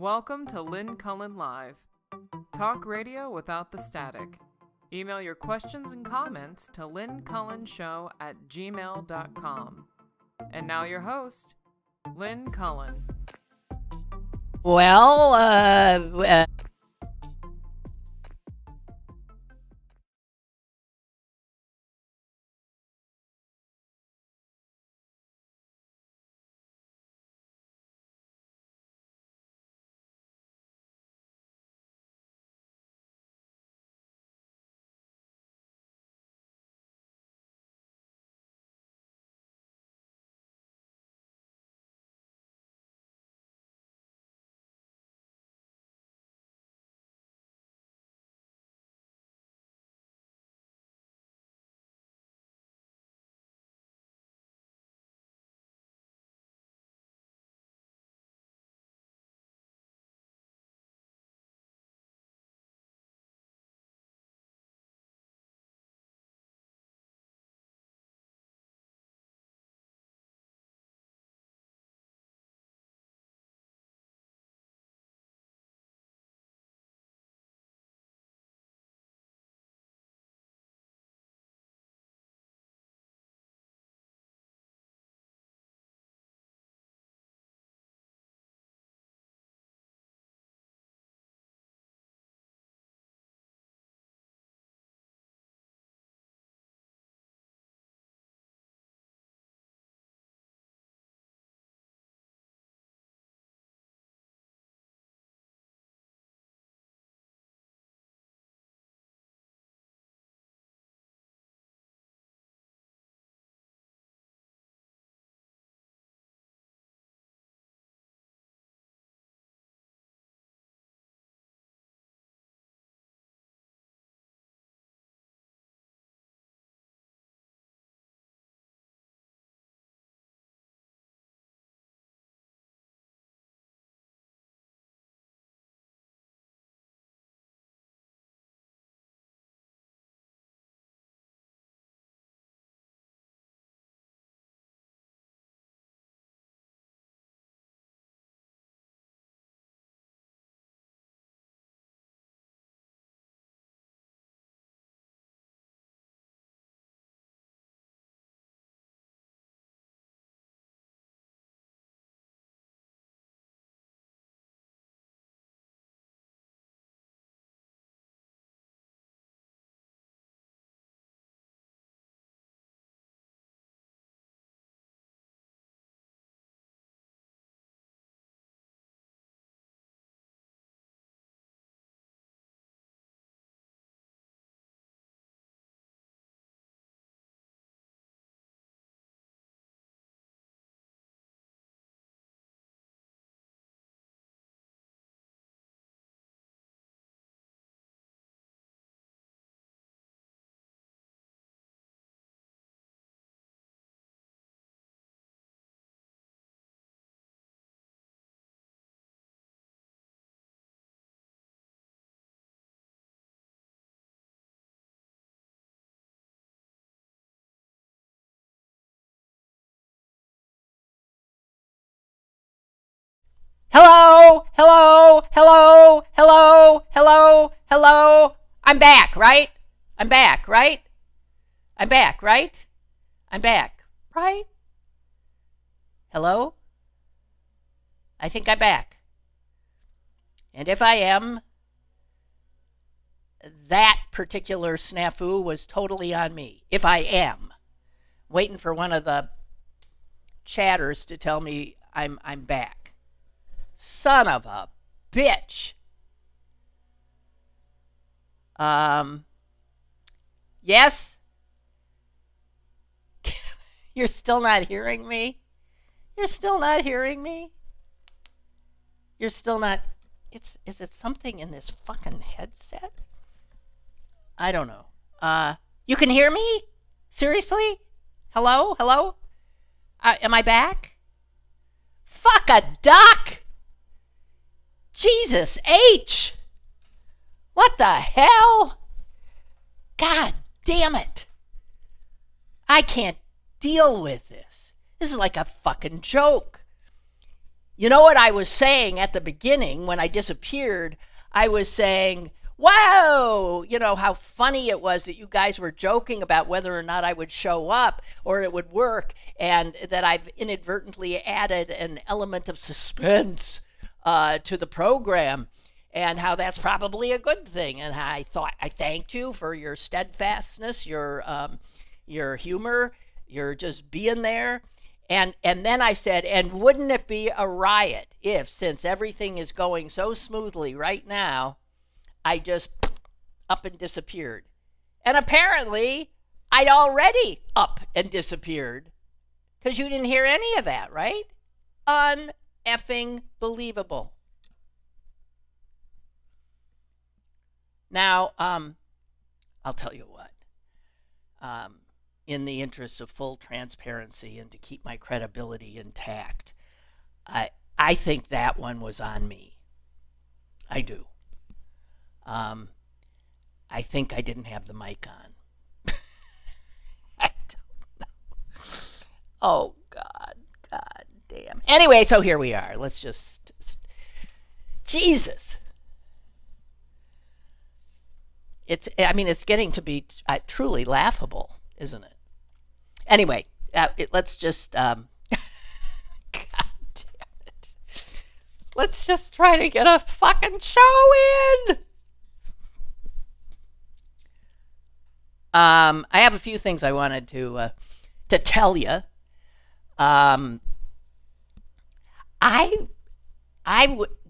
Welcome to Lynn Cullen Live. Talk radio without the static. Email your questions and comments to lynncullenshow@gmail.com. And now your host, Lynn Cullen. Well, hello. I'm back, right? I'm back, right? Hello? I think I'm back. And if I am, that particular snafu was totally on me. If I am. Waiting for one of the chatters to tell me I'm back. Son of a bitch. Yes? You're still not hearing me? You're still not. Is it something in this fucking headset? I don't know. You can hear me? Seriously? Hello? Am I back? Fuck a duck! Jesus H! What the hell? God damn it. I can't deal with this. This is like a fucking joke. You know what I was saying at the beginning when I disappeared? I was saying, whoa, how funny it was that you guys were joking about whether or not I would show up or it would work, and that I've inadvertently added an element of suspense to the program, and how that's probably a good thing. And I thanked you for your steadfastness, your humor, your just being there. And then I said, and wouldn't it be a riot if, since everything is going so smoothly right now, I just up and disappeared? And apparently, I'd already up and disappeared, because you didn't hear any of that, right? Un-effing believable. Now, I'll tell you what. In the interest of full transparency and to keep my credibility intact, I think that one was on me. I do. I think I didn't have the mic on. I don't know. Oh, God damn. Anyway, so here we are. Let's just... Jesus. It's getting to be truly laughable, isn't it? Anyway, let's just... God damn it. Let's just try to get a fucking show in! I have a few things I wanted to tell you.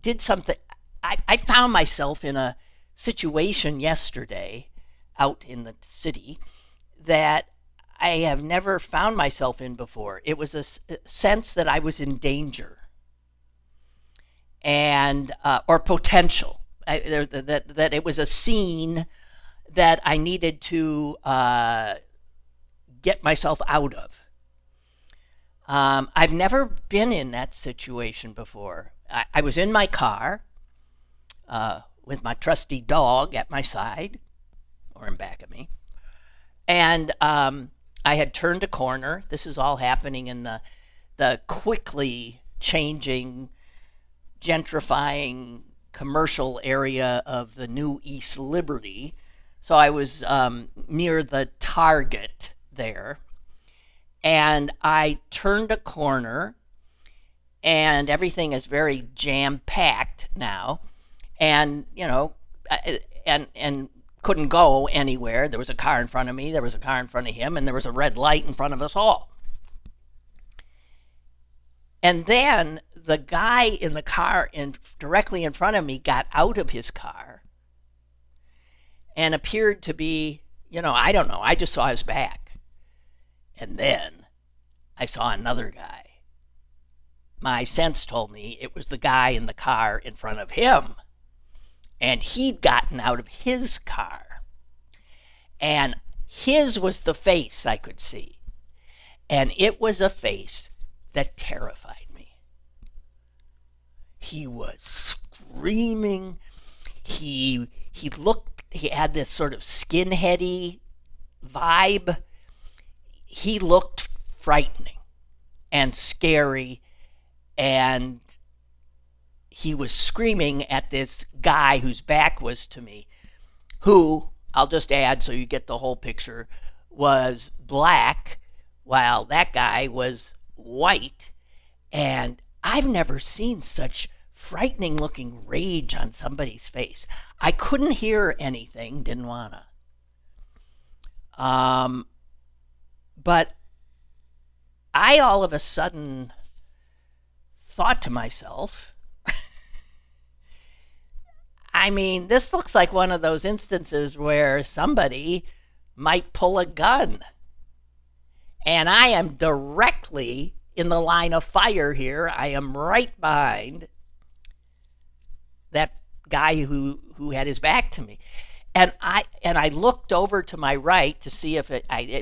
Did something... I found myself in a situation yesterday out in the city that I have never found myself in before. It was a sense that I was in danger, and or potential. That it was a scene that I needed to get myself out of. I've never been in that situation before. I was in my car with my trusty dog at my side, or in back of me, and I had turned a corner. This is all happening in the quickly changing, gentrifying commercial area of the new East Liberty. So I was near the Target there, and I turned a corner, and everything is very jam-packed now, and and couldn't go anywhere. There was a car in front of me, there was a car in front of him, and there was a red light in front of us all. And then the guy in the car directly in front of me got out of his car and appeared to be, I don't know, I just saw his back. And then I saw another guy. My sense told me it was the guy in the car in front of him. And he'd gotten out of his car. And his was the face I could see. And it was a face that terrified me. He was screaming. He had this sort of skinheady vibe. He looked frightening and scary, and he was screaming at this guy whose back was to me, who, I'll just add so you get the whole picture, was black, while that guy was white. And I've never seen such frightening looking rage on somebody's face. I couldn't hear anything, didn't wanna. But I all of a sudden thought to myself, this looks like one of those instances where somebody might pull a gun. And I am directly in the line of fire here. I am right behind that guy who had his back to me. And I looked over to my right to see if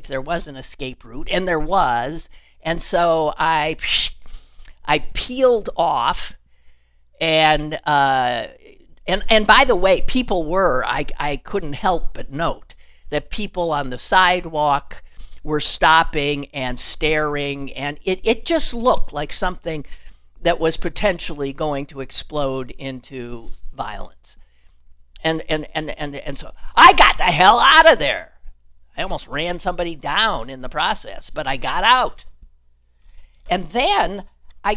there was an escape route, and there was. And so I peeled off, and by the way, people were, I couldn't help but note that people on the sidewalk were stopping and staring, and it just looked like something that was potentially going to explode into violence. And so I got the hell out of there. I almost ran somebody down in the process, but I got out. And then I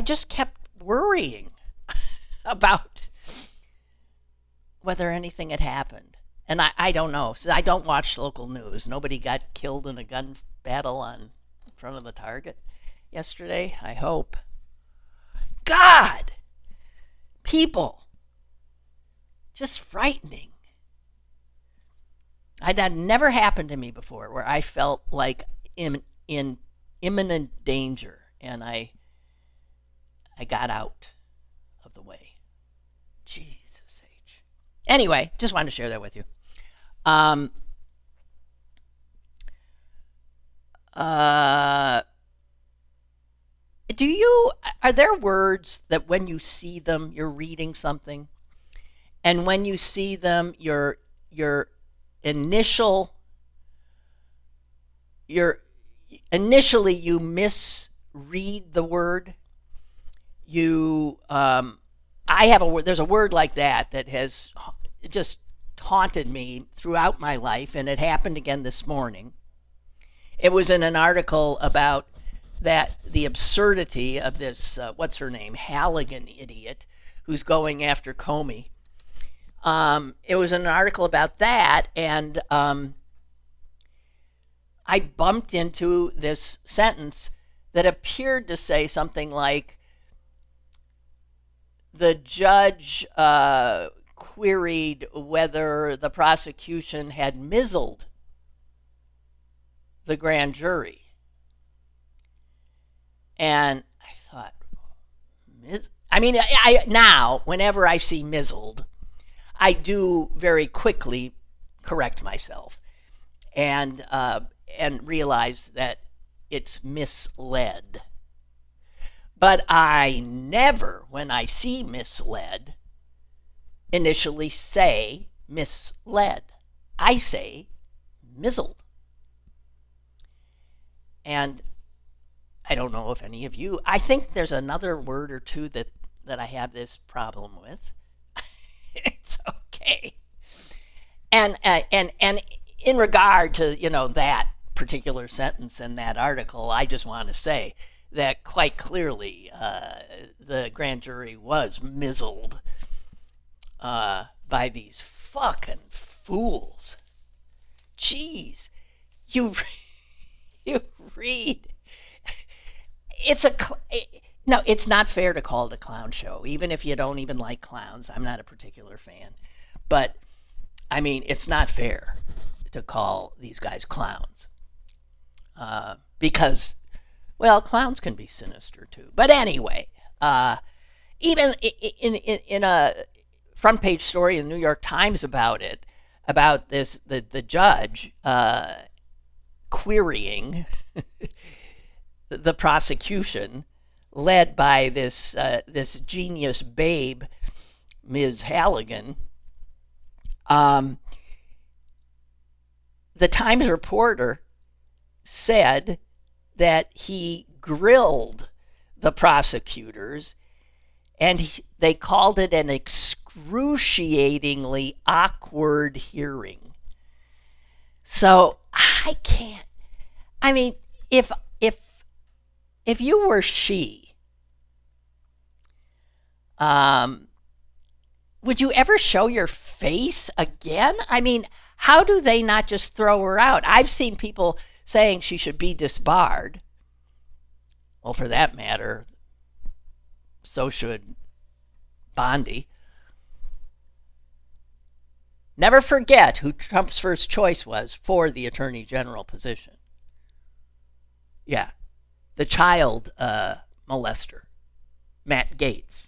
just kept worrying about whether anything had happened. And I don't know. So I don't watch local news. Nobody got killed in a gun battle in front of the Target yesterday, I hope. God! People. Just frightening. That never happened to me before, where I felt like in imminent danger, and I got out of the way. Jesus H. Anyway, just wanted to share that with you. Are there words that when you see them, you're reading something, and when you see them, your initially you misread the word? There's a word like that has just haunted me throughout my life, and it happened again this morning. It was in an article about the absurdity of this, what's her name, Halligan idiot, who's going after Comey. It was an article about that, and I bumped into this sentence that appeared to say something like, the judge queried whether the prosecution had mizzled the grand jury. And I thought, now, whenever I see mizzled, I do very quickly correct myself and realize that it's misled. But I never, when I see misled, initially say misled. I say mizzled. And I don't know if any of you, I think there's another word or two that I have this problem with. It's okay. And in regard to, that particular sentence in that article, I just want to say that quite clearly the grand jury was mizzled by these fucking fools. Jeez. You read. No, it's not fair to call it a clown show, even if you don't even like clowns. I'm not a particular fan. But, it's not fair to call these guys clowns. Because, clowns can be sinister too. But anyway, even in a front page story in the New York Times about this, the judge querying the prosecution led by this genius babe, Ms. Halligan. The Times reporter said that he grilled the prosecutors, and they called it an excruciatingly awkward hearing. So I can't. If you were she, would you ever show your face again? How do they not just throw her out? I've seen people saying she should be disbarred. Well, for that matter, so should Bondi. Never forget who Trump's first choice was for the Attorney General position. Yeah. The child molester, Matt Gaetz.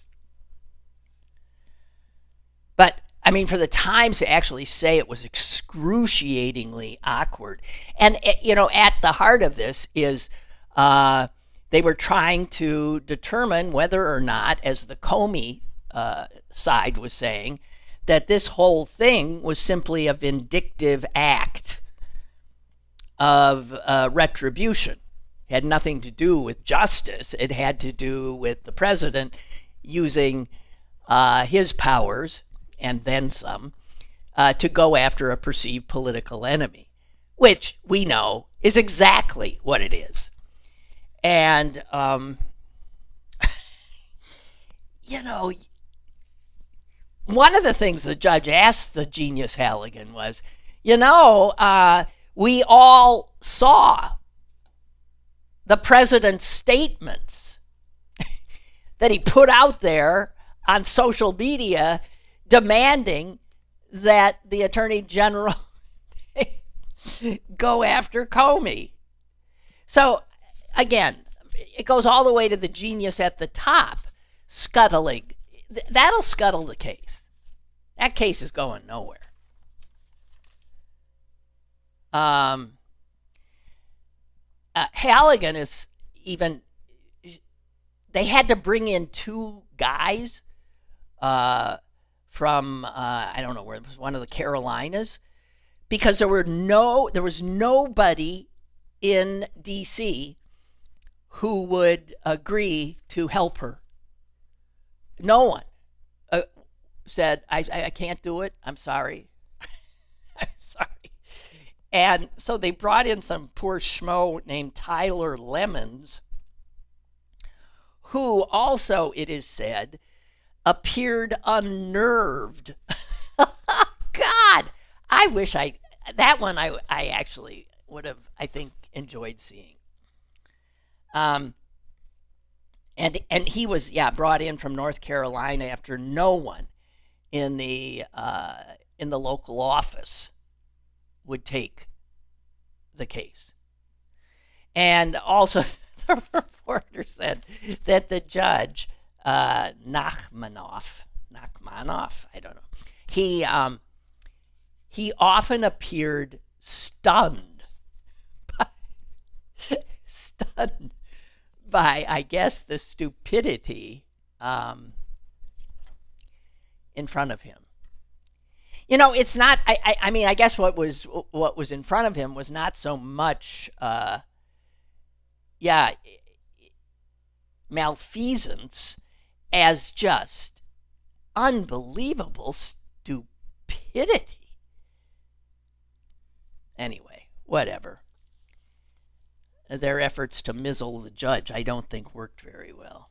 But, for the Times to actually say it was excruciatingly awkward. And, at the heart of this is they were trying to determine whether or not, as the Comey side was saying, that this whole thing was simply a vindictive act of retribution. had nothing to do with justice. It had to do with the president using his powers, and then some, to go after a perceived political enemy, which we know is exactly what it is. And, one of the things the judge asked the genius Halligan was, we all saw the president's statements that he put out there on social media demanding that the attorney general go after Comey. So, again, it goes all the way to the genius at the top scuttling. That'll scuttle the case. That case is going nowhere. Halligan is even, they had to bring in two guys from, I don't know where, it was one of the Carolinas, because there was nobody in D.C. who would agree to help her. No one said, I can't do it. I'm sorry. I'm sorry. And so they brought in some poor schmo named Tyler Lemons, who also, it is said, appeared unnerved. God, I wish that one I actually would have, I think, enjoyed seeing. And he was, brought in from North Carolina after no one in the local office would take the case. And also, the reporter said that the judge, Nachmanoff, I don't know, he often appeared stunned by, I guess, the stupidity in front of him. It's not, I mean, I guess what was in front of him was not so much, malfeasance as just unbelievable stupidity. Anyway, whatever. Their efforts to mizzle the judge, I don't think, worked very well.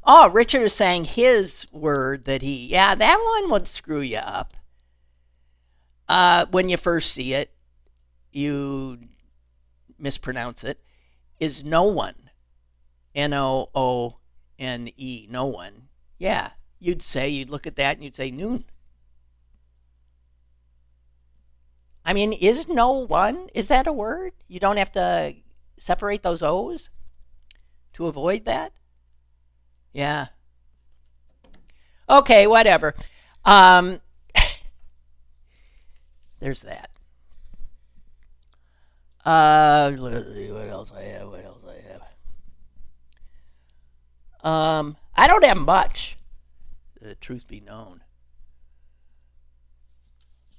Oh, Richard is saying his word that that one would screw you up. When you first see it, you mispronounce it, is no one. N-O-O-N-E, no one. Yeah, you'd look at that and you'd say noon. I mean, is no one, is that a word? You don't have to separate those O's to avoid that? Yeah. Okay, whatever. There's that. Let's see what else I have. I don't have much. The truth be known.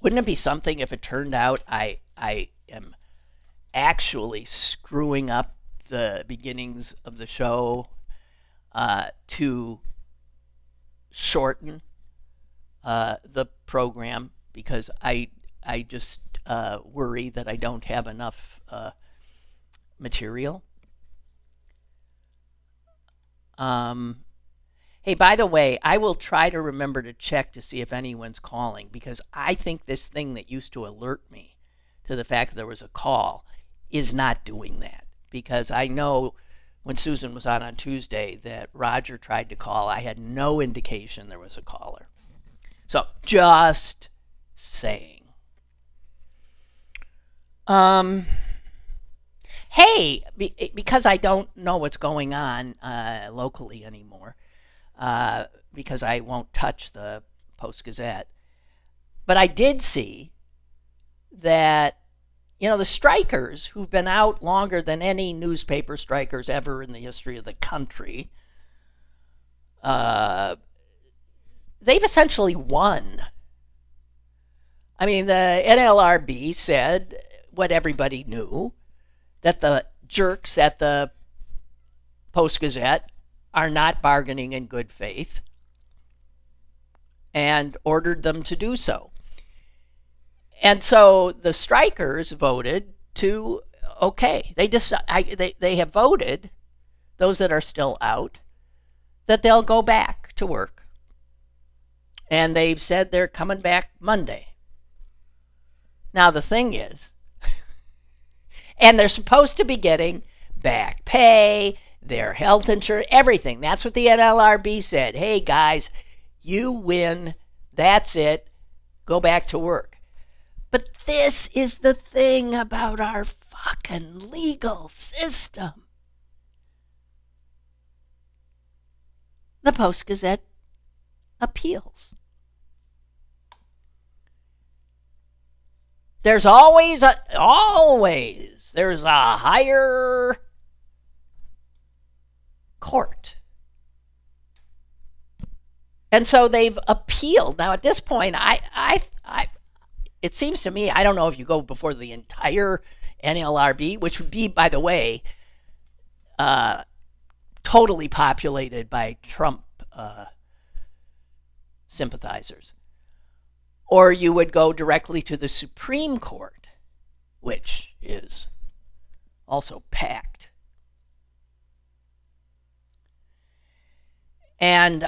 Wouldn't it be something if it turned out I am actually screwing up the beginnings of the show to shorten the program, because I just worry that I don't have enough material. Hey, by the way, I will try to remember to check to see if anyone's calling, because I think this thing that used to alert me to the fact that there was a call is not doing that. Because I know when Susan was on Tuesday that Roger tried to call. I had no indication there was a caller. So, just saying. Hey, because I don't know what's going on locally anymore, because I won't touch the Post-Gazette, but I did see that, the strikers who've been out longer than any newspaper strikers ever in the history of the country, they've essentially won. I mean, the NLRB said what everybody knew, that the jerks at the Post-Gazette are not bargaining in good faith and ordered them to do so. And so the strikers voted to, okay, they have voted, those that are still out, that they'll go back to work. And they've said they're coming back Monday. Now the thing is, and they're supposed to be getting back pay, their health insurance, everything. That's what the NLRB said. Hey guys, you win. That's it. Go back to work. But this is the thing about our fucking legal system. The Post-Gazette appeals. There's always there's a higher court. And so they've appealed. Now at this point, it seems to me, I don't know if you go before the entire NLRB, which would be, by the way, totally populated by Trump sympathizers. Or you would go directly to the Supreme Court, which is also packed. And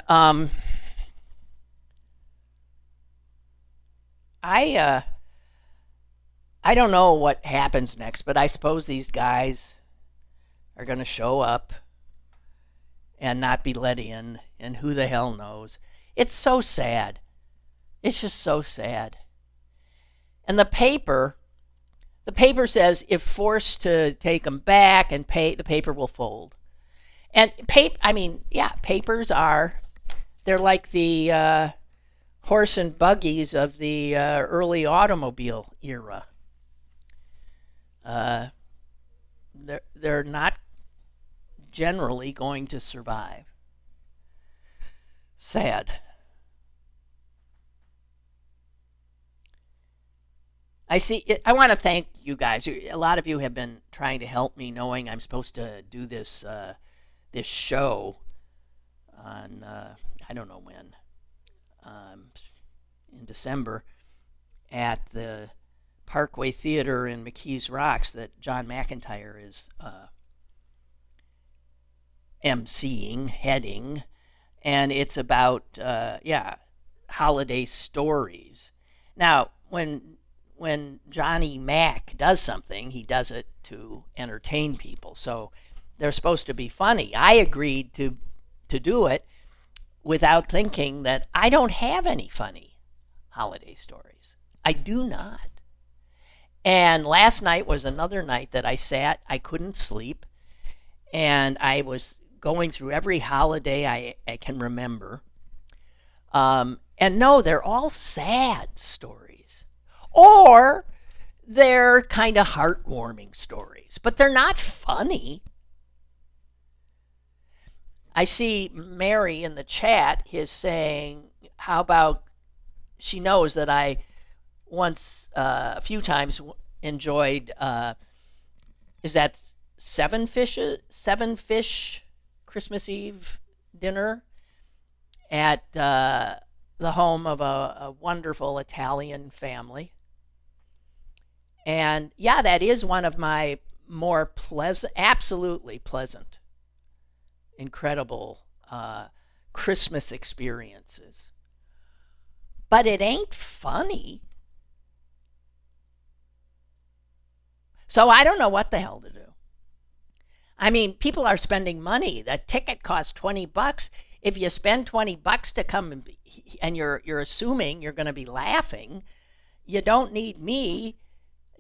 I don't know what happens next, but I suppose these guys are going to show up and not be let in, and who the hell knows. It's so sad. It's just so sad. And the paper says if forced to take them back and pay, the paper will fold. And papers they're like the horse and buggies of the early automobile era. They're not generally going to survive. Sad. I want to thank you guys. A lot of you have been trying to help me, knowing I'm supposed to do this show on I don't know when, in December, at the Parkway Theater in McKees Rocks that John McIntyre is emceeing, heading, and it's about holiday stories. Now, when Johnny Mac does something, he does it to entertain people. So they're supposed to be funny. I agreed to do it without thinking that I don't have any funny holiday stories. I do not. And last night was another night that I couldn't sleep, and I was going through every holiday I can remember. And no, they're all sad stories. Or they're kind of heartwarming stories, but they're not funny. I see Mary in the chat is saying, how about, she knows that I once, a few times enjoyed, is that seven fish Christmas Eve dinner at the home of a wonderful Italian family. And yeah, that is one of my more pleasant, absolutely pleasant, incredible Christmas experiences. But it ain't funny. So I don't know what the hell to do. I mean, people are spending money. That ticket costs $20. If you spend $20 to come and you're assuming you're going to be laughing, you don't need me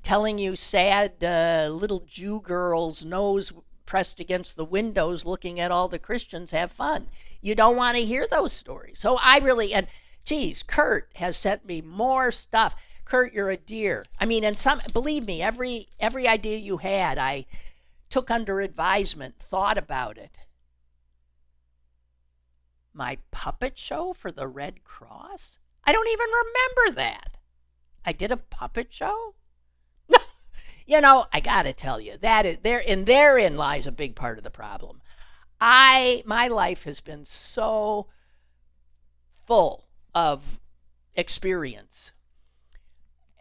telling you sad little Jew girls' nose pressed against the windows looking at all the Christians have fun. You don't want to hear those stories. So and geez, Kurt has sent me more stuff. Kurt, you're a dear. I mean, and believe me, every idea you had, I took under advisement, thought about it. My puppet show for the Red Cross? I don't even remember that. I did a puppet show? I got to tell you, therein lies a big part of the problem. My life has been so full of experience,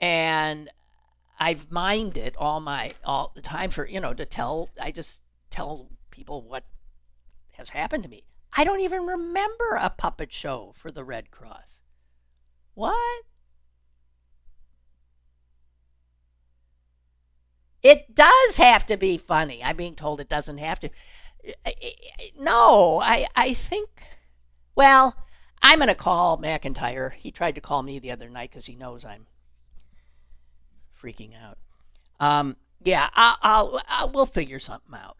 and I've mined it all the time for, I just tell people what has happened to me. I don't even remember a puppet show for the Red Cross. What? It does have to be funny. I'm being told it doesn't have to. No, I think, well, I'm going to call McIntyre. He tried to call me the other night because he knows I'm freaking out. We'll figure something out.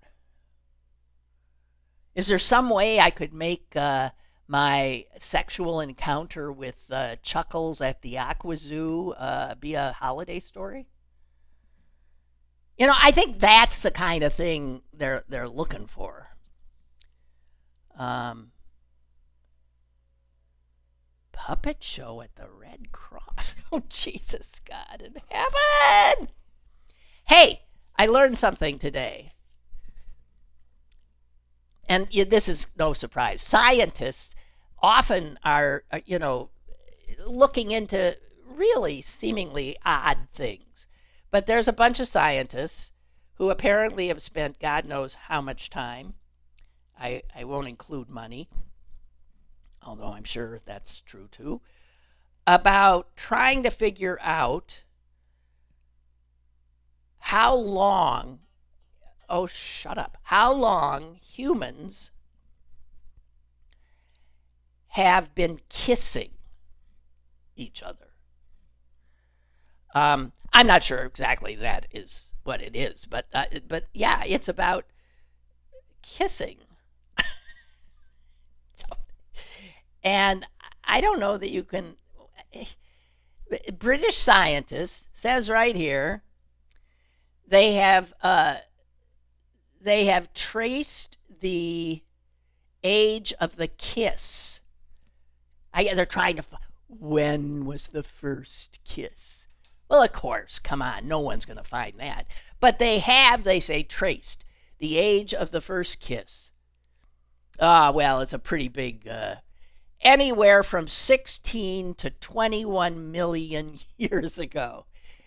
Is there some way I could make my sexual encounter with Chuckles at the Aqua Zoo be a holiday story? I think that's the kind of thing they're looking for. Puppet show at the Red Cross. Oh, Jesus, God in heaven! Hey, I learned something today. And this is no surprise. Scientists often are, looking into really seemingly odd things. But there's a bunch of scientists who apparently have spent God knows how much time. I won't include money, although I'm sure that's true too, about trying to figure out how long humans have been kissing each other. I'm not sure exactly that is what it is, but yeah, it's about kissing. And I don't know that you can. British scientists says right here they have traced the age of the kiss. They're trying to when was the first kiss? Well, of course, come on, no one's going to find that. But they say, traced the age of the first kiss. Well, it's a pretty big, anywhere from 16 to 21 million years ago.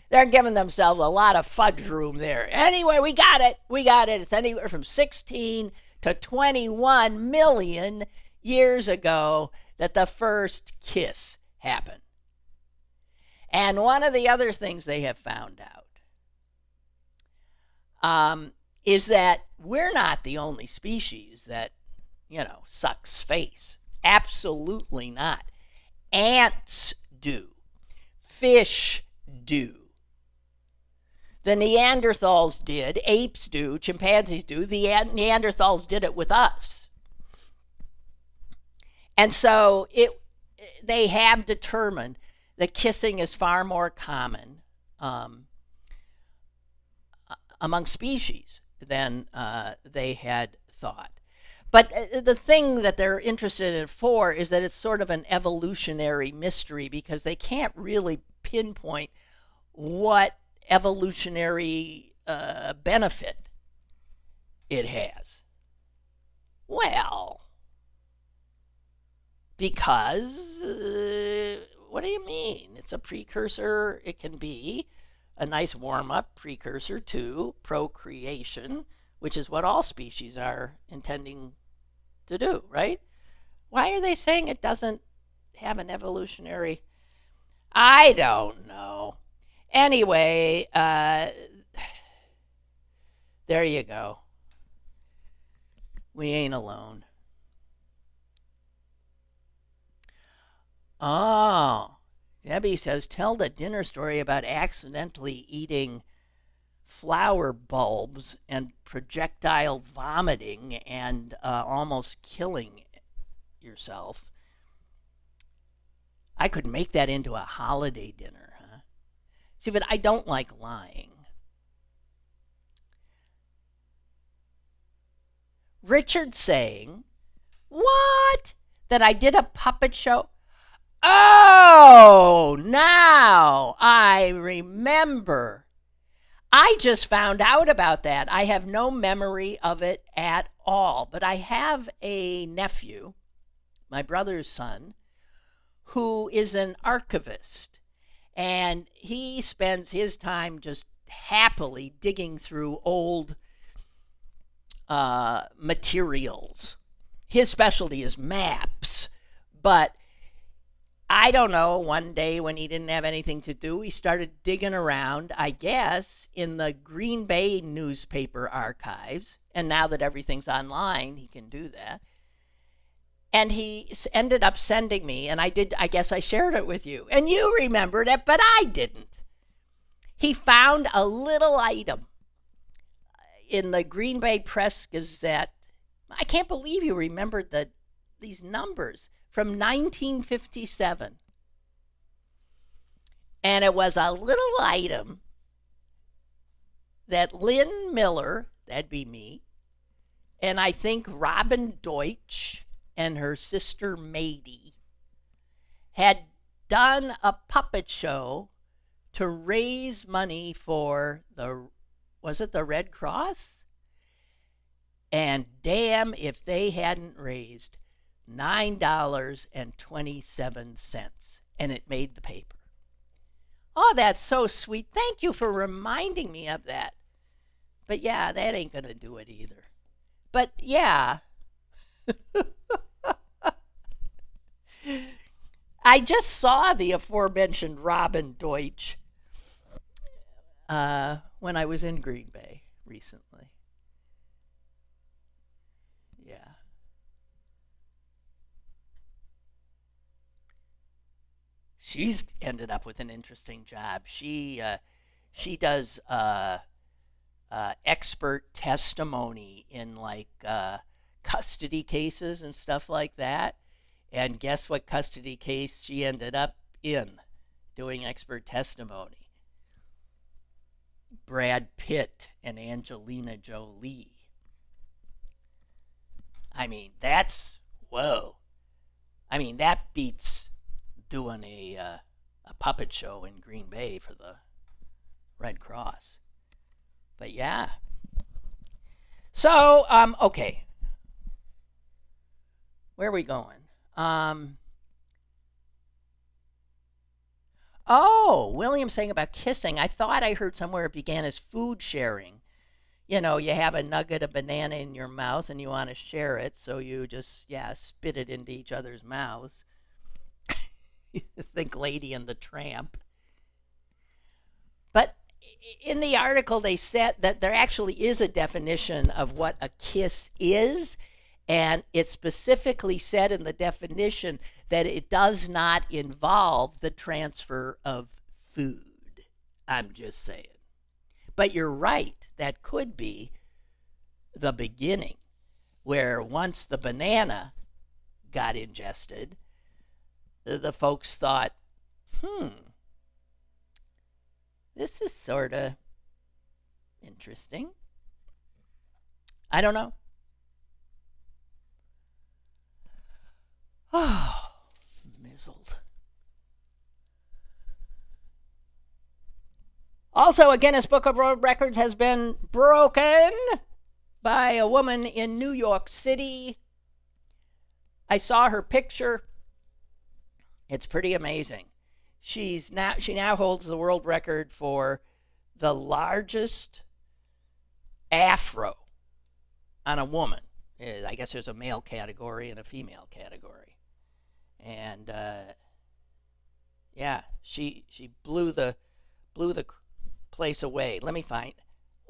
They're giving themselves a lot of fudge room there. Anyway, we got it. It's anywhere from 16 to 21 million years ago that the first kiss happened. And one of the other things they have found out is that we're not the only species that, sucks face. Absolutely not. Ants do. Fish do. The Neanderthals did. Apes do. Chimpanzees do. The Neanderthals did it with us. And so they have determined that kissing is far more common among species than they had thought. But the thing that they're interested in it for is that it's sort of an evolutionary mystery because they can't really pinpoint what evolutionary benefit it has. Well, because what do you mean? It's a precursor. It can be a nice warm-up precursor to procreation, which is what all species are intending to do, right? Why are they saying it doesn't have an evolutionary? I don't know. Anyway, there you go. We ain't alone. Oh, Debbie says, tell the dinner story about accidentally eating flower bulbs and projectile vomiting and almost killing yourself. I could make that into a holiday dinner, huh? See, but I don't like lying. Richard saying, what? That I did a puppet show? Oh, now I remember. I just found out about that. I have no memory of it at all. But I have a nephew, my brother's son, who is an archivist. And he spends his time just happily digging through old materials. His specialty is maps. But I don't know, one day when he didn't have anything to do, he started digging around, I guess, in the Green Bay newspaper archives. And now that everything's online, he can do that. And he ended up sending me, and I guess I shared it with you. And you remembered it, but I didn't. He found a little item in the Green Bay Press Gazette. I can't believe you remembered these numbers. From 1957. And it was a little item that Lynn Miller, that'd be me, and I think Robin Deutsch and her sister Mady had done a puppet show to raise money for was it the Red Cross? And damn if they hadn't raised $9.27, and it made the paper. Oh, that's so sweet. Thank you for reminding me of that. But yeah, that ain't going to do it either. But yeah. I just saw the aforementioned Robin Deutsch when I was in Green Bay recently. Yeah. She's ended up with an interesting job. She does expert testimony in like custody cases and stuff like that. And guess what custody case she ended up in doing expert testimony? Brad Pitt and Angelina Jolie. I mean, that's whoa. I mean, that beats doing a puppet show in Green Bay for the Red Cross. But yeah. So, okay. Where are we going? William saying about kissing. I thought I heard somewhere it began as food sharing. You know, you have a nugget of banana in your mouth and you want to share it, so you just, spit it into each other's mouths. Think Lady and the Tramp. But in the article, they said that there actually is a definition of what a kiss is, and it specifically said in the definition that it does not involve the transfer of food. I'm just saying. But you're right, that could be the beginning, where once the banana got ingested, the folks thought, this is sort of interesting. I don't know. Oh, mizzled. Also, a Guinness Book of World Records has been broken by a woman in New York City. I saw her picture. It's pretty amazing. She now holds the world record for the largest afro on a woman. I guess there's a male category and a female category. And she blew the place away. Let me find.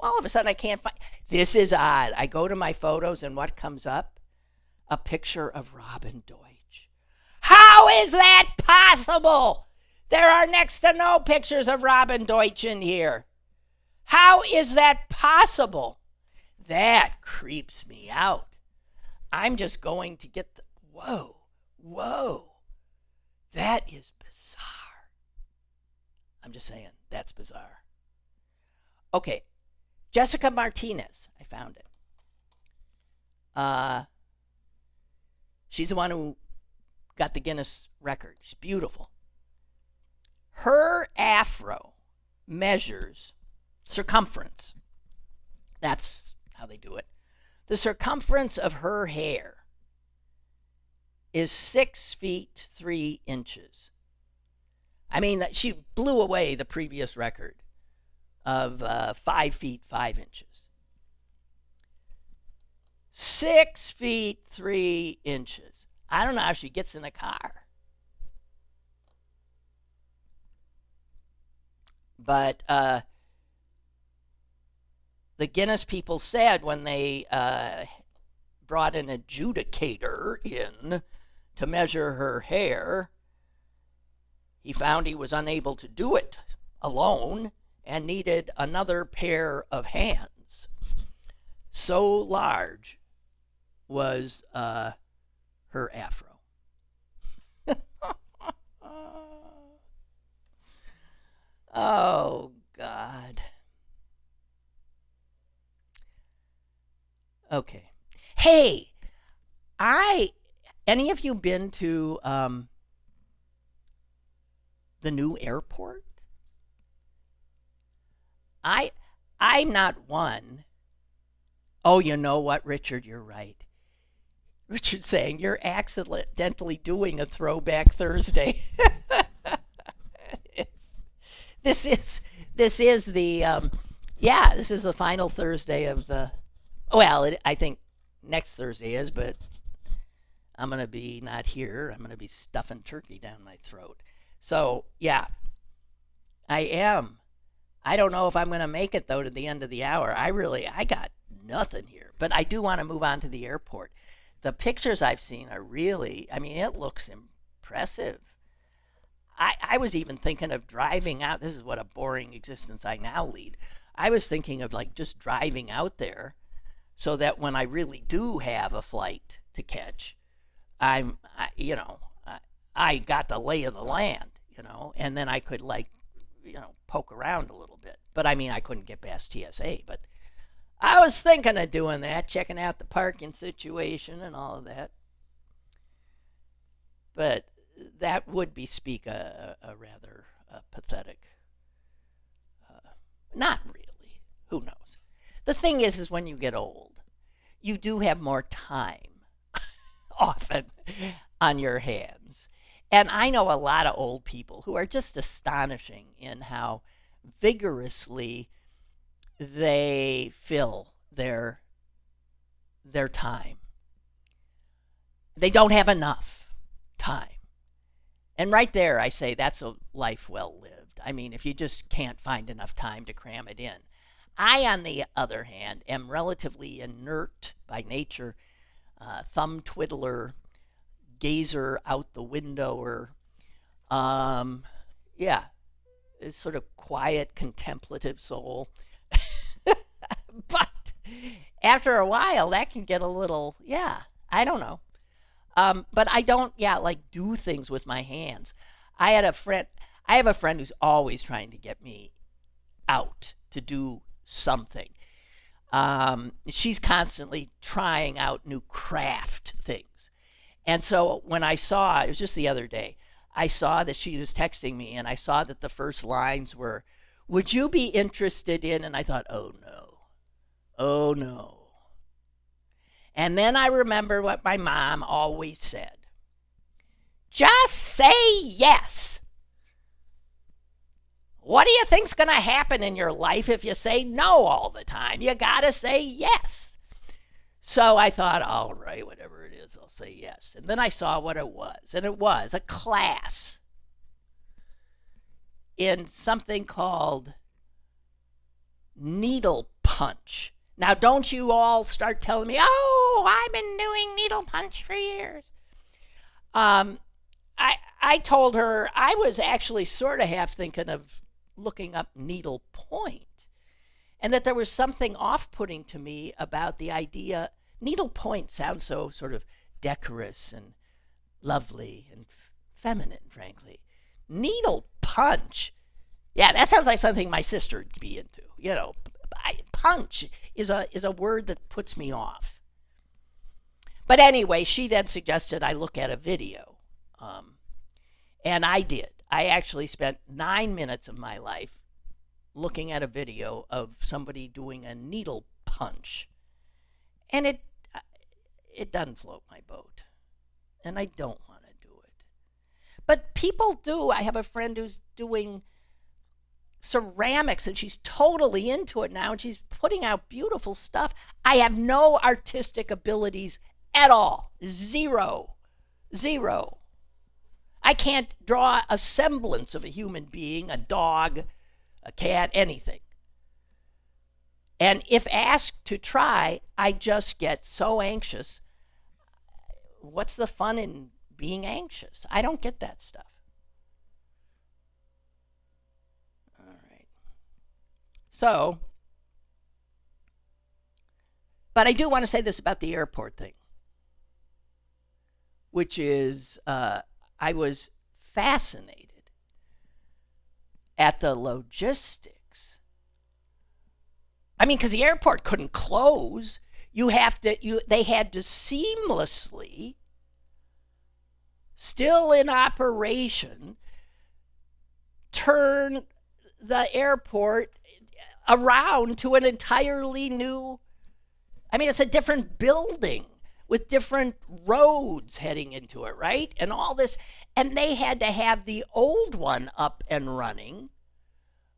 All of a sudden I can't find. This is odd. I go to my photos and what comes up? A picture of Robin Deutsch. How is that possible? There are next to no pictures of Robin Deutsch in here. How is that possible? That creeps me out. I'm just going to get the... Whoa. That is bizarre. I'm just saying, that's bizarre. Okay, Jessica Martinez. I found it. She's the one who got the Guinness record. She's beautiful. Her afro measures circumference. That's how they do it. The circumference of her hair is 6 feet 3 inches. I mean, she blew away the previous record of 5 feet 5 inches. 6 feet 3 inches. I don't know how she gets in a car. But the Guinness people said when they brought an adjudicator in to measure her hair, he found he was unable to do it alone and needed another pair of hands. So large was her afro. Oh, God. Okay. Hey, any of you been to the new airport? I'm not one. Oh, you know what, Richard? You're right. Richard's saying you're accidentally doing a Throwback Thursday. This is the this is the final Thursday of the. Well, I think next Thursday is, but I'm gonna be not here. I'm gonna be stuffing turkey down my throat. So yeah, I am. I don't know if I'm gonna make it though to the end of the hour. I got nothing here, but I do want to move on to the airport. The pictures I've seen are really. I mean, it looks impressive. I was even thinking of driving out. This is what a boring existence I now lead. I was thinking of like just driving out there so that when I really do have a flight to catch, I got the lay of the land, and then I could poke around a little bit. But I mean, I couldn't get past TSA, but I was thinking of doing that, checking out the parking situation and all of that. But that would bespeak a rather pathetic. Not really. Who knows? The thing is when you get old, you do have more time often on your hands. And I know a lot of old people who are just astonishing in how vigorously they fill their time. They don't have enough time. And right there, I say that's a life well lived. I mean, if you just can't find enough time to cram it in. I, on the other hand, am relatively inert by nature, thumb twiddler, gazer out the windower. Sort of quiet, contemplative soul. But after a while, that can get a little, I don't know. But I don't, do things with my hands. I have a friend who's always trying to get me out to do something. She's constantly trying out new craft things. And so when I saw, it was just the other day, I saw that she was texting me, and I saw that the first lines were, "Would you be interested in?" And I thought, oh no. And then I remember what my mom always said. Just say yes. What do you think's going to happen in your life if you say no all the time? You got to say yes. So I thought, all right, whatever it is, I'll say yes. And then I saw what it was. And it was a class in something called needle punch. Now, don't you all start telling me, oh, I've been doing needle punch for years. I told her I was actually sort of half thinking of looking up needle point, and that there was something off-putting to me about the idea. Needle point sounds so sort of decorous and lovely and feminine, frankly. Needle punch, that sounds like something my sister would be into, punch is a word that puts me off. But anyway, she then suggested I look at a video. And I did. I actually spent 9 minutes of my life looking at a video of somebody doing a needle punch, and it doesn't float my boat, and I don't want to do it. But people do. I have a friend who's doing ceramics, and she's totally into it now, and she's putting out beautiful stuff. I have no artistic abilities at all. Zero. I can't draw a semblance of a human being, a dog, a cat, anything. And if asked to try, I just get so anxious. What's the fun in being anxious? I don't get that stuff. All right. So, but I do want to say this about the airport thing, which is I was fascinated at the logistics. I mean, because the airport couldn't close. They had to seamlessly, still in operation, turn the airport around to an entirely new, I mean, it's a different building with different roads heading into it, right? And all this. And they had to have the old one up and running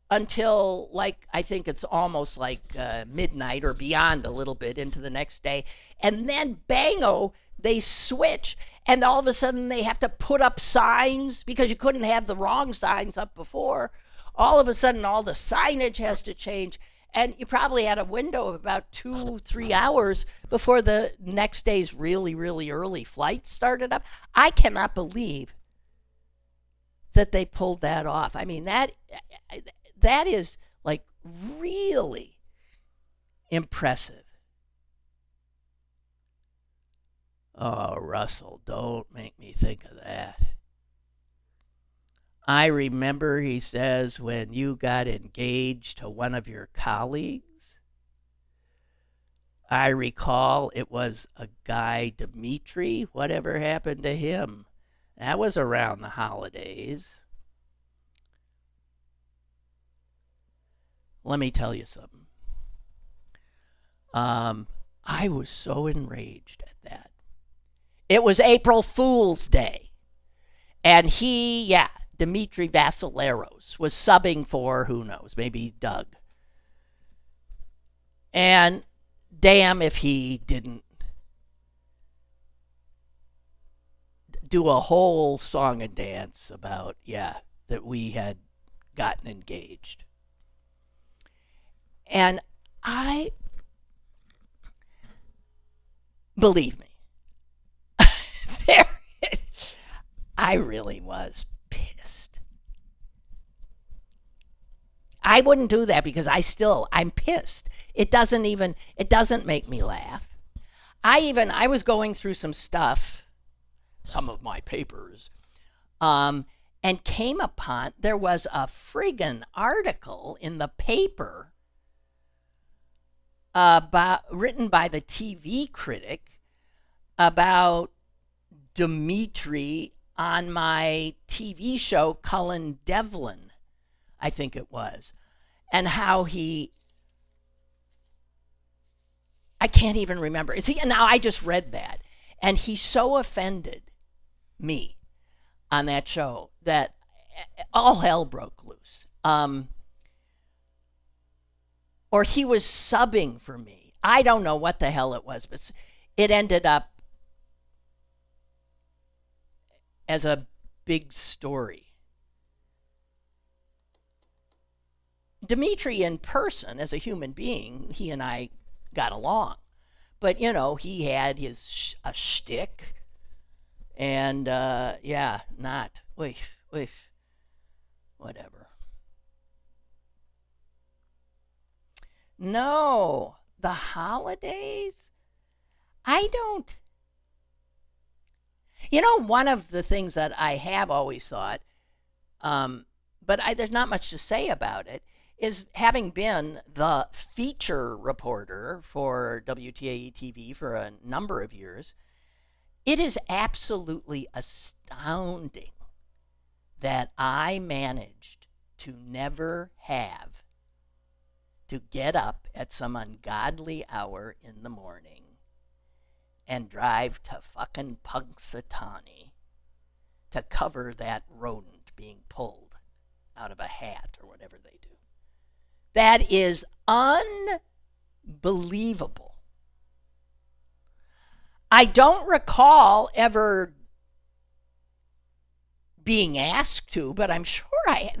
until, like, I think it's almost like midnight or beyond a little bit into the next day. And then, bango, they switch. And all of a sudden, they have to put up signs because you couldn't have the wrong signs up before. All of a sudden, all the signage has to change. And you probably had a window of about 2-3 hours before the next day's really, really early flight started up. I cannot believe that they pulled that off. I mean, that is, like, really impressive. Oh, Russell, don't make me think of that. I remember, he says, when you got engaged to one of your colleagues. I recall it was a guy, Dimitri. Whatever happened to him? That was around the holidays. Let me tell you something. I was so enraged at that. It was April Fool's Day. And Dimitri Vassileros was subbing for, who knows, maybe Doug. And damn if he didn't do a whole song and dance about, that we had gotten engaged. And believe me, I really was pissed. I wouldn't do that because I'm pissed. It doesn't make me laugh. I was going through some stuff, some of my papers, and came upon, there was a friggin' article in the paper written by the TV critic about Dimitri on my TV show, Cullen Devlin, I think it was, and how I can't even remember. Now I just read that, and he so offended me on that show that all hell broke loose. Or he was subbing for me. I don't know what the hell it was, but it ended up as a big story. Dimitri in person, as a human being, he and I got along. But, he had his a shtick. And, whatever. No, the holidays? I don't. One of the things that I have always thought, but there's not much to say about it, is having been the feature reporter for WTAE TV for a number of years, it is absolutely astounding that I managed to never have to get up at some ungodly hour in the morning and drive to fucking Punxsutawney to cover that rodent being pulled out of a hat or whatever they do. That is unbelievable. I don't recall ever being asked to, but I'm sure I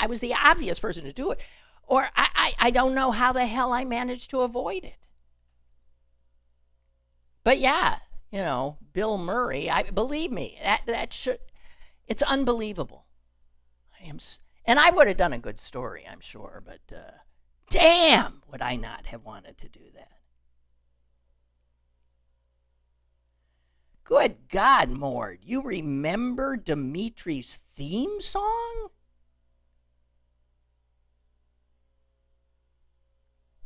was the obvious person to do it. Or I don't know how the hell I managed to avoid it. But yeah, Bill Murray, believe me, it's unbelievable. And I would have done a good story, I'm sure, but damn, would I not have wanted to do that. Good God, Mord, you remember Dimitri's theme song?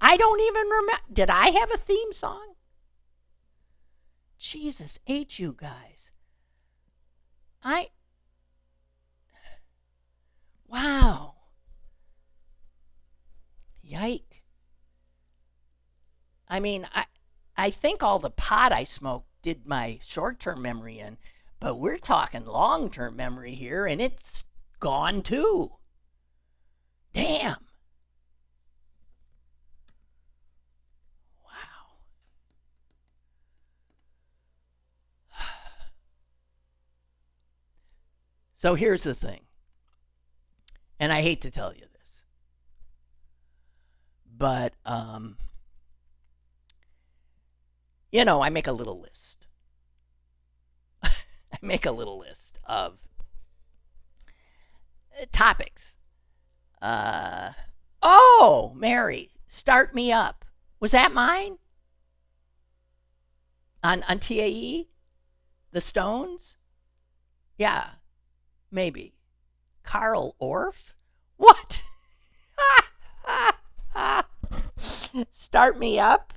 I don't even remember. Did I have a theme song? Jesus, ate you guys. Wow. Yike. I mean, I think all the pot I smoked did my short-term memory in, but we're talking long-term memory here, and it's gone too. Damn. Wow. So here's the thing, and I hate to tell you this, but I make a little list. I make a little list of topics. Mary, Start Me Up. Was that mine? On TAE? The Stones? Yeah, maybe. Carl Orff? What? Start Me Up?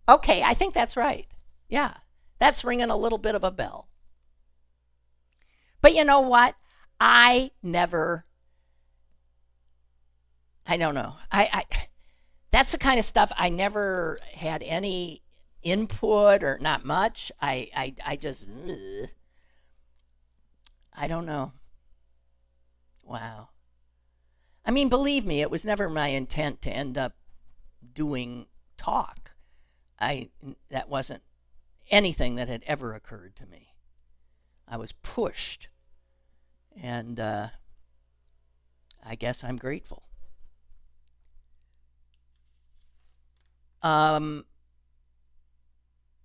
Okay, I think that's right. Yeah, that's ringing a little bit of a bell. But you know what? I don't know. That's the kind of stuff I never had any input, or not much. I just, I don't know. Wow. I mean, believe me, it was never my intent to end up doing talk. That wasn't anything that had ever occurred to me. I was pushed, and I guess I'm grateful. What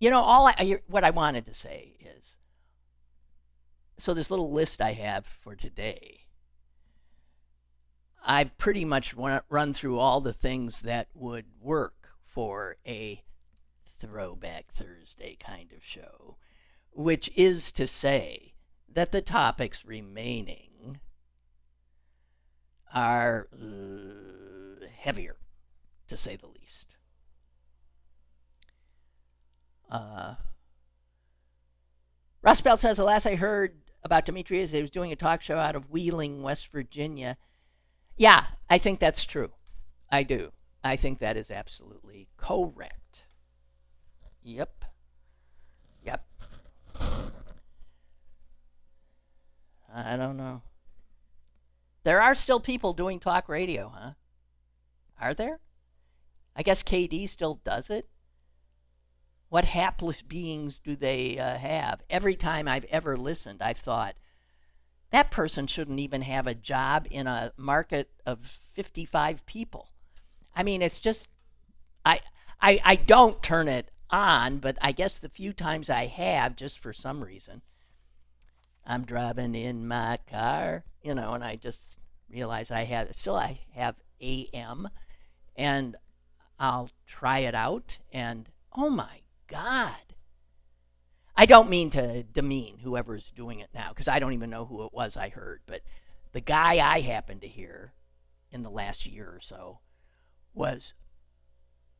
I wanted to say is, so this little list I have for today, I've pretty much run through all the things that would work for a Throwback Thursday kind of show, which is to say that the topics remaining are heavier, to say the least. Rust Belt says, the last I heard about Dimitri is he was doing a talk show out of Wheeling, West Virginia. Yeah, I think that's true. I do. I think that is absolutely correct. Yep. I don't know. There are still people doing talk radio, huh? Are there? I guess KD still does it. What hapless beings do they have? Every time I've ever listened, I've thought, that person shouldn't even have a job in a market of 55 people. I mean, it's just, I don't turn it on, but I guess the few times I have, just for some reason, I'm driving in my car, and I just realize I have AM, and I'll try it out, and oh my God. I don't mean to demean whoever's doing it now, because I don't even know who it was I heard, but the guy I happened to hear in the last year or so was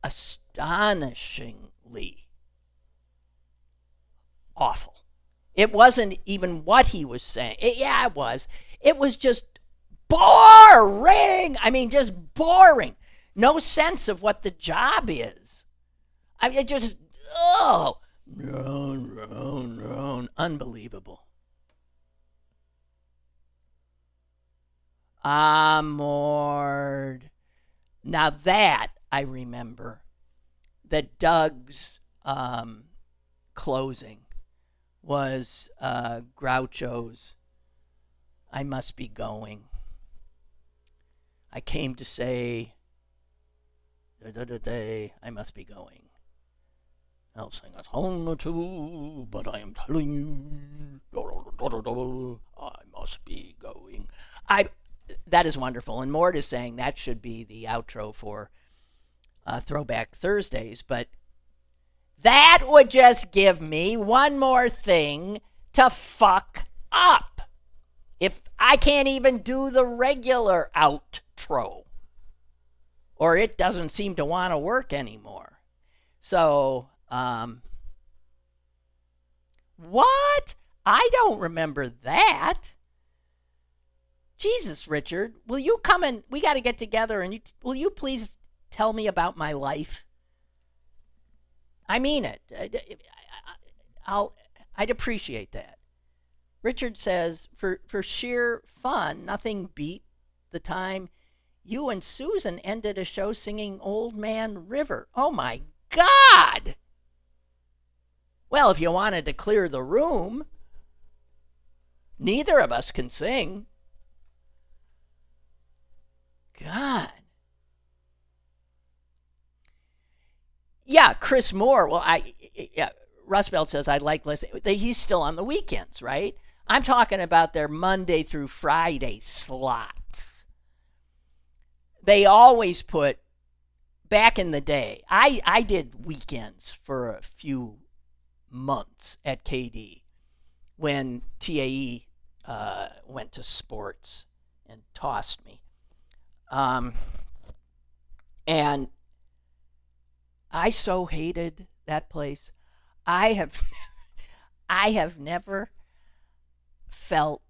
astonishingly awful. It wasn't even what he was saying. It was. It was just boring. I mean, just boring. No sense of what the job is. I just, unbelievable. Amord. Now that I remember, that Doug's closing was Groucho's I Must Be Going. I came to say, I must be going. I'll sing a song or two, but I am telling you, I must be going. That is wonderful. And Mort is saying that should be the outro for Throwback Thursdays, but that would just give me one more thing to fuck up. If I can't even do the regular outro, or it doesn't seem to want to work anymore. So, what? I don't remember that. Jesus, Richard, will you come and we got to get together and will you please tell me about my life? I mean it. I'd appreciate that. Richard says, for sheer fun, nothing beat the time you and Susan ended a show singing Old Man River. Oh my God! Well, if you wanted to clear the room, neither of us can sing. God. Yeah, Chris Moore. Well, Rust Belt says I like listening. He's still on the weekends, right? I'm talking about their Monday through Friday slots. They always put, back in the day, I did weekends for a few months at KD when TAE went to sports and tossed me. And I so hated that place. I have never felt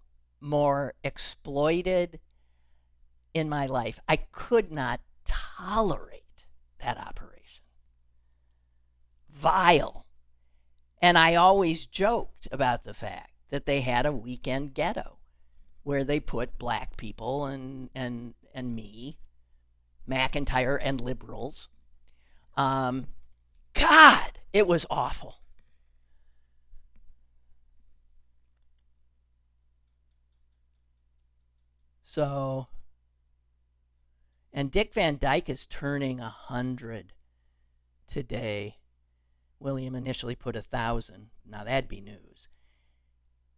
more exploited in my life. I could not tolerate that operation. Vile. And I always joked about the fact that they had a weekend ghetto where they put black people and me, McIntyre, and liberals. God, it was awful. So, and Dick Van Dyke is turning 100 today. William initially put 1,000. Now that'd be news.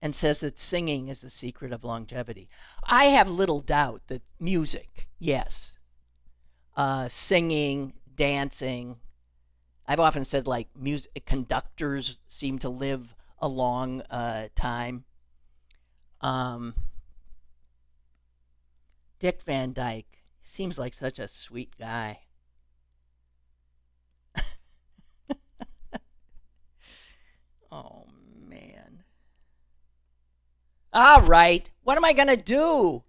And says that singing is the secret of longevity. I have little doubt that music, yes. Singing, dancing. I've often said like music conductors seem to live a long time. Dick Van Dyke seems like such a sweet guy. Oh, man. All right. What am I going to do?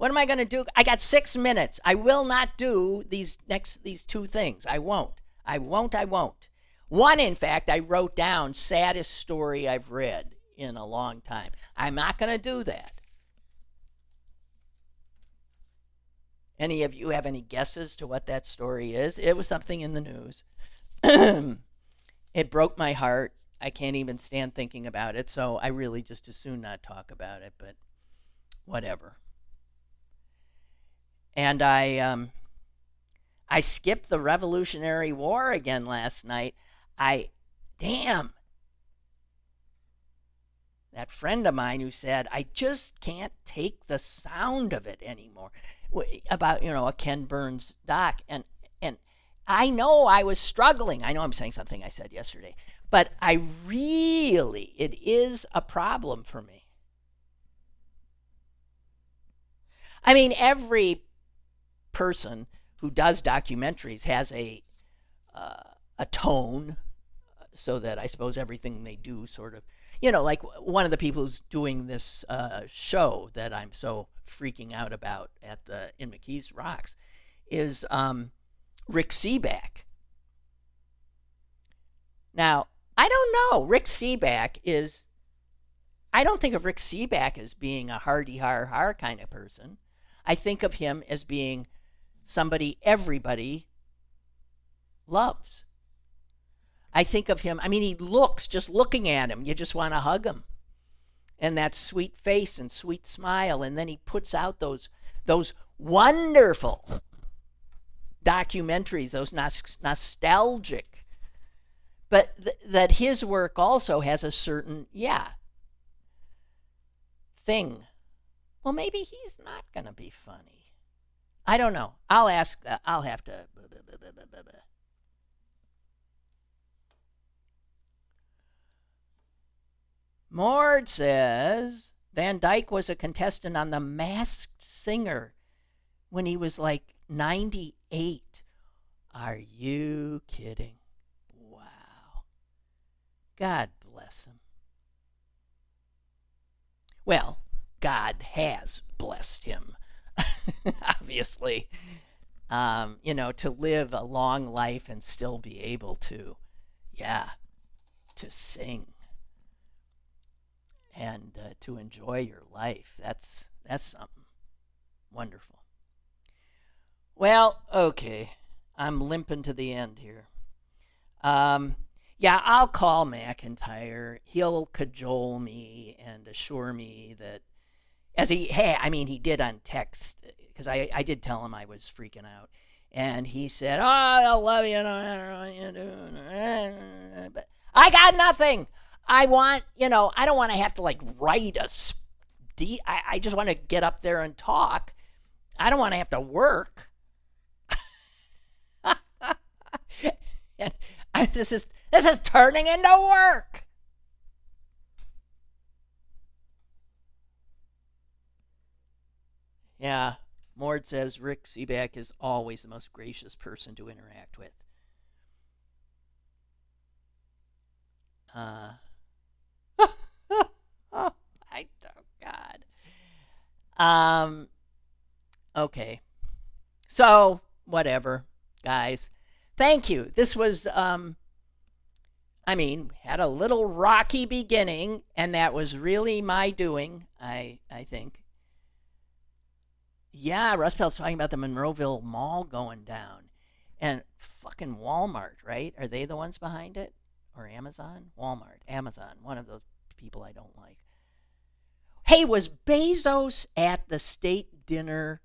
I got 6 minutes. I will not do these two things. I won't. One, in fact, I wrote down, saddest story I've read in a long time. I'm not going to do that. Any of you have any guesses to what that story is? It was something in the news. It broke my heart. I can't even stand thinking about it, so I really just as soon not talk about it, but whatever. And I skipped the Revolutionary War again last night. That friend of mine who said, I just can't take the sound of it anymore. About, a Ken Burns doc. And I know I was struggling. I know I'm saying something I said yesterday. But it is a problem for me. I mean, every person who does documentaries has a tone, so that I suppose everything they do sort of, like one of the people who's doing this show that I'm so freaking out about at the In McKees Rocks is Rick Seaback. Now, I don't know. I don't think of Rick Seaback as being a hardy har kind of person. I think of him as being somebody everybody loves. I think of him, he looks, just looking at him, you just want to hug him. And that sweet face and sweet smile, and then he puts out those wonderful documentaries, those nostalgic. But that his work also has a certain, thing. Well, maybe he's not going to be funny. I don't know. I'll ask. I'll have to. Mord says Van Dyke was a contestant on The Masked Singer when he was like 98. Are you kidding? Wow. God bless him. Well, God has blessed him, obviously. To live a long life and still be able to sing and to enjoy your life. That's something wonderful. Well, okay. I'm limping to the end here. I'll call McIntyre. He'll cajole me and assure me that, he did on text, because I did tell him I was freaking out. And he said, "Oh, I love you, I don't know what you do." But I got nothing. I want, I don't want to have to write I just want to get up there and talk. I don't want to have to work. And this is turning into work. Yeah, Mord says Rick Seaback is always the most gracious person to interact with. Oh, God. Okay. So, whatever, guys. Thank you. This was, had a little rocky beginning, and that was really my doing, I think. Yeah, Russ Pelt's talking about the Monroeville Mall going down. And fucking Walmart, right? Are they the ones behind it? Or Amazon? Walmart, Amazon, one of those people I don't like. Hey, was Bezos at the state dinner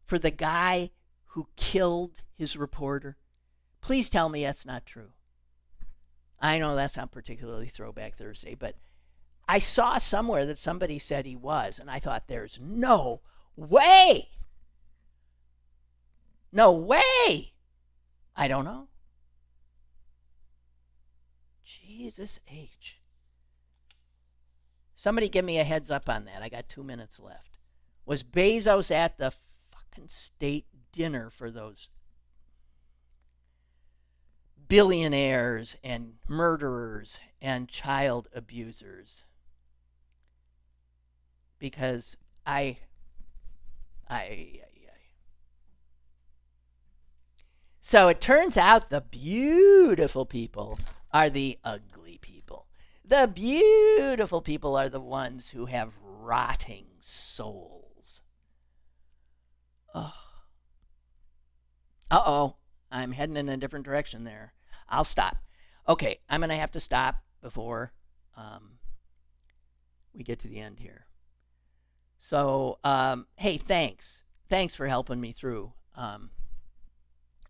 for the guy who killed his reporter? Please tell me that's not true. I know that's not particularly Throwback Thursday, but I saw somewhere that somebody said he was, and I thought, there's no way. No way. I don't know. Jesus H. Somebody give me a heads up on that. I got 2 minutes left. Was Bezos at the fucking state dinner for those billionaires and murderers and child abusers? Because So it turns out the beautiful people are the ugly people. The beautiful people are the ones who have rotting souls. Oh. Uh-oh. I'm heading in a different direction there. I'll stop. Okay, I'm going to have to stop before we get to the end here. So, hey, thanks. Thanks for helping me through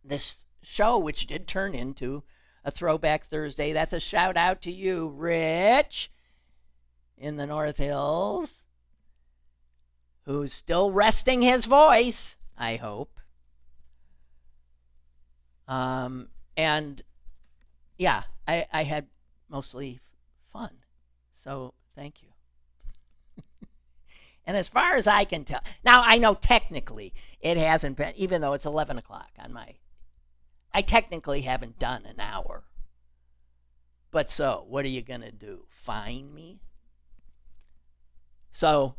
this show, which did turn into a Throwback Thursday. That's a shout out to you, Rich, in the North Hills, who's still resting his voice, I hope. And yeah, I had mostly fun. So thank you. And as far as I can tell, now I know technically it hasn't been, even though it's 11 o'clock on I technically haven't done an hour. But so, what are you going to do? Fine me? So,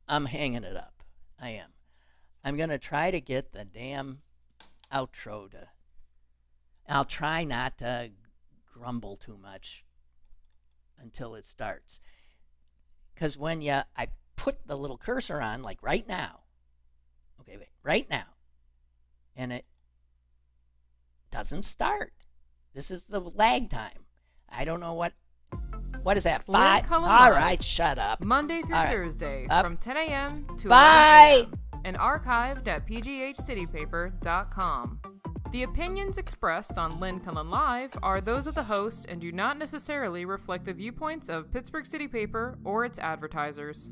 I'm hanging it up. I am. I'm going to try to get the damn outro to I'll try not to grumble too much until it starts. Because when I put the little cursor on, like right now, okay, wait, right now, and it doesn't start. This is the lag time. I don't know what is that? 5? Lynn Cullen All Live, right, shut up. Monday through All right. Thursday Up. from 10 a.m. to Bye. 11 a.m. and archived at pghcitypaper.com. The opinions expressed on Lynn Cullen Live are those of the host and do not necessarily reflect the viewpoints of Pittsburgh City Paper or its advertisers.